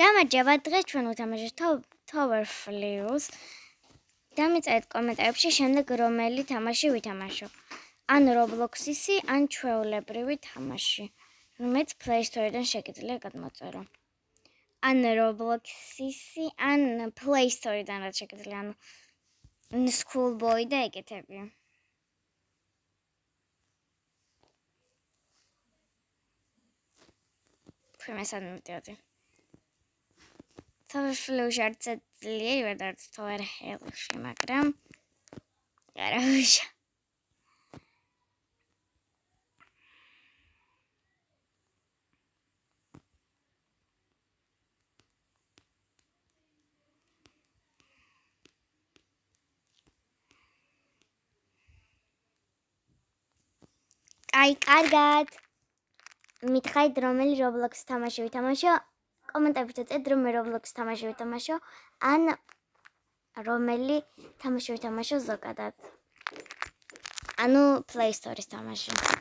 გამარჯობა, დღეს ჩვენ ვთამაშობთ Tower Flews. დამეწერეთ კომენტარებში შემდეგ რომელი თამაში ვითამაშო. ან Roblox-ისი, ან ჩვეულებრივი თამაში, რომელიც Play Store-დან შეგიძლია გადმოწერო. ან Roblox-ისი, ან Play Store-დან რაც შეგიძლია, ან Schoolboy და ეგეთები. Primesad მივდიოდი. Tower Flews არც ძლიერია და არც Tower Hell-ში, მაგრამ არა ვიშა. აი, კარგად. მითხარით რომელი Roblox თამაში ვითამაშო? კომენტარებში წერეთ რომ მე Roblox თამაში ვითამაშო, ან რომელი თამაში ვითამაშო ზოგადად. ანუ Play Store-ის თამაში.